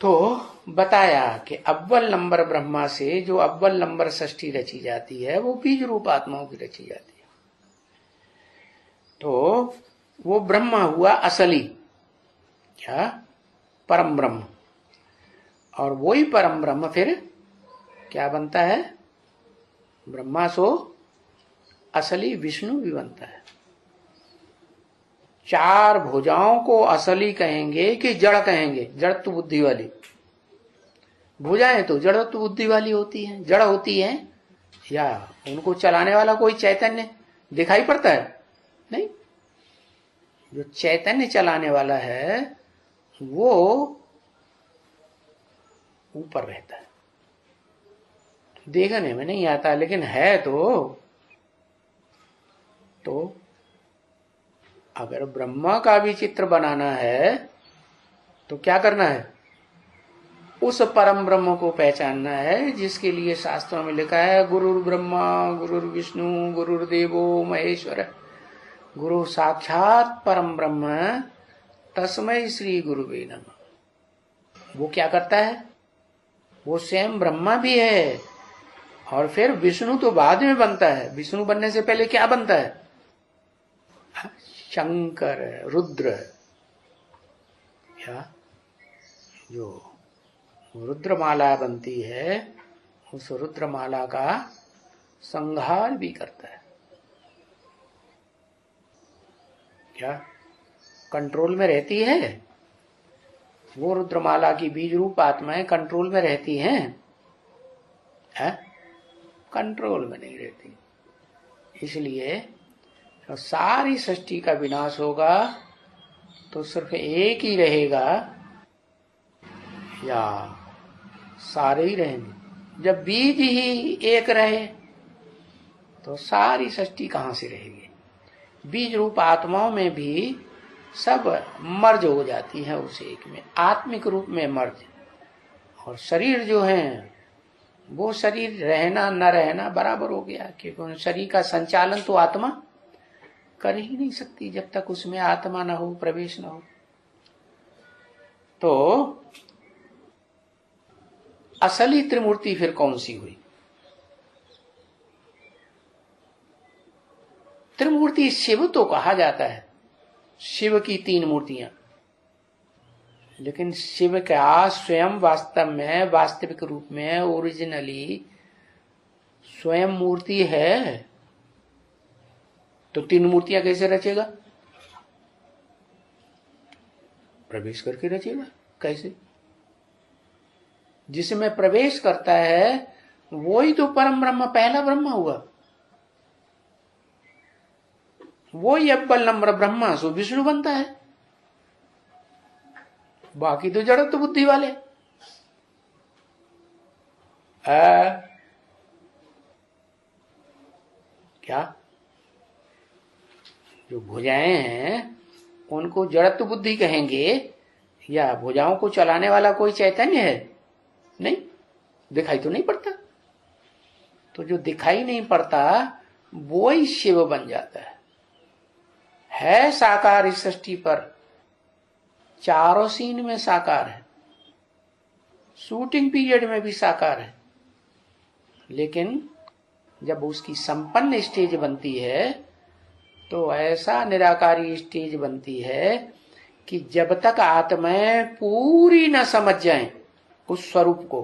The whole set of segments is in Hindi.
तो बताया कि अव्वल नंबर ब्रह्मा से जो अव्वल नंबर षष्ठी रची जाती है वो बीज रूप आत्माओं की रची जाती है। तो वो ब्रह्मा हुआ असली, क्या, परम ब्रह्म। और वही परम ब्रह्म फिर क्या बनता है, ब्रह्मा सो असली विष्णु भी बनता है। चार भुजाओं को असली कहेंगे कि जड़ कहेंगे, जड़त्व बुद्धि वाली। भुजाएं तो जड़त्व बुद्धि वाली होती हैं, जड़ होती हैं, या उनको चलाने वाला कोई चैतन्य दिखाई पड़ता है? नहीं। जो चैतन्य चलाने वाला है वो ऊपर रहता है, देखने में नहीं आता, लेकिन है तो अगर ब्रह्मा का भी चित्र बनाना है तो क्या करना है, उस परम ब्रह्म को पहचानना है जिसके लिए शास्त्रों में लिखा है गुरुर् ब्रह्मा गुरुर्विष्णु गुरुर्देवो महेश्वर, गुरु साक्षात परम ब्रह्म तस्मै श्री गुरुवे नमः। वो क्या करता है, वो स्वयं ब्रह्मा भी है और फिर विष्णु तो बाद में बनता है। विष्णु बनने से पहले क्या बनता है, शंकर, रुद्र, या जो रुद्रमाला बनती है उस रुद्रमाला का संहार भी करता है। क्या कंट्रोल में रहती है वो रुद्रमाला की बीज रूप आत्माएं, कंट्रोल में रहती हैं? है? कंट्रोल में नहीं रहती। इसलिए तो सारी सृष्टि का विनाश होगा तो सिर्फ एक ही रहेगा या सारे ही रहेंगे? जब बीज ही एक रहे तो सारी सृष्टि कहां से रहेगी? बीज रूप आत्माओं में भी सब मर्ज हो जाती है उस एक में, आत्मिक रूप में मर्ज। और शरीर जो है वो शरीर रहना न रहना बराबर हो गया, क्योंकि शरीर का संचालन तो आत्मा कर ही नहीं सकती जब तक उसमें आत्मा ना हो, प्रवेश ना हो। तो असली त्रिमूर्ति फिर कौन सी हुई? त्रिमूर्ति शिव तो कहा जाता है, शिव की तीन मूर्तियां, लेकिन शिव का स्वयं वास्तव में वास्तविक रूप में ओरिजिनली स्वयं मूर्ति है तो तीन मूर्तियां कैसे रचेगा? प्रवेश करके रचेगा। कैसे? जिसमें प्रवेश करता है वो ही तो परम ब्रह्म, पहला ब्रह्म हुआ। वो ही अव्वल नंबर ब्रह्मा सो विष्णु बनता है, बाकी तो जड़त्व बुद्धि वाले। क्या जो भुजाएं हैं उनको जड़त्व बुद्धि कहेंगे या भुजाओं को चलाने वाला कोई चैतन्य है? नहीं, दिखाई तो नहीं पड़ता। तो जो दिखाई नहीं पड़ता वो ही शिव बन जाता है साकार इस सृष्टि पर, चारों सीन में साकार है, शूटिंग पीरियड में भी साकार है। लेकिन जब उसकी संपन्न स्टेज बनती है तो ऐसा निराकारी स्टेज बनती है कि जब तक आत्माएं पूरी न समझ जाएं उस स्वरूप को,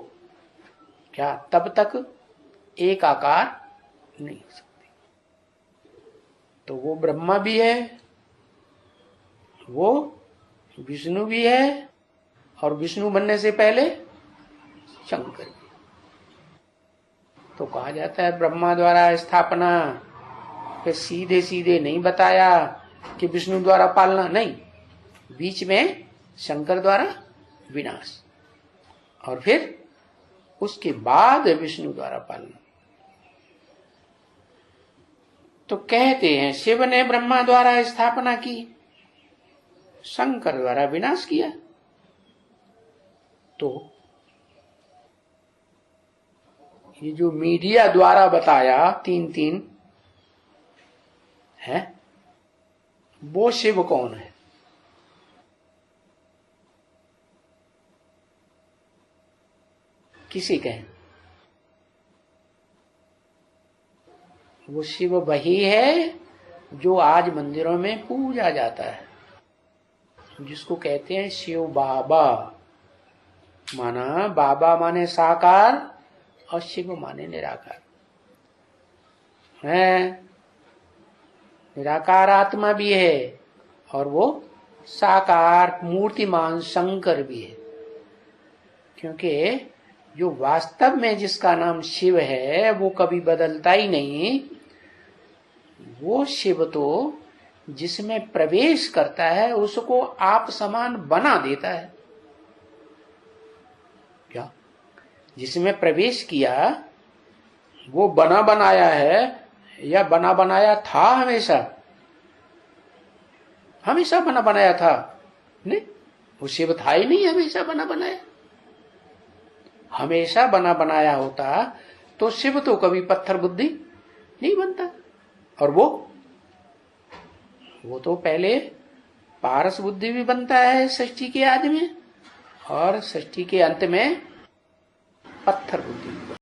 क्या तब तक एक आकार नहीं हो सकती। तो वो ब्रह्मा भी है, वो विष्णु भी है, और विष्णु बनने से पहले शंकर भी। तो कहा जाता है ब्रह्मा द्वारा स्थापना, फिर सीधे सीधे नहीं बताया कि विष्णु द्वारा पालना, नहीं, बीच में शंकर द्वारा विनाश, और फिर उसके बाद विष्णु द्वारा पालना। तो कहते हैं शिव ने ब्रह्मा द्वारा स्थापना की, शंकर द्वारा विनाश किया। तो ये जो मीडिया द्वारा बताया तीन तीन है, वो शिव कौन है? किसी के हैं। वो शिव वही है जो आज मंदिरों में पूजा जाता है, जिसको कहते हैं शिव बाबा। माना बाबा माने साकार और शिव माने निराकार है। निराकार आत्मा भी है और वो साकार मूर्तिमान शंकर भी है, क्योंकि जो वास्तव में जिसका नाम शिव है वो कभी बदलता ही नहीं। वो शिव तो जिसमें प्रवेश करता है उसको आप समान बना देता है। क्या जिसमें प्रवेश किया वो बना बनाया है या बना बनाया था? हमेशा बना बनाया था? नहीं, वो शिव था ही नहीं हमेशा बना बनाया। हमेशा बना बनाया होता तो शिव तो कभी पत्थर बुद्धि नहीं बनता। और वो तो पहले पारस बुद्धि भी बनता है सृष्टि के आदि में, और सृष्टि के अंत में पत्थर बुद्धि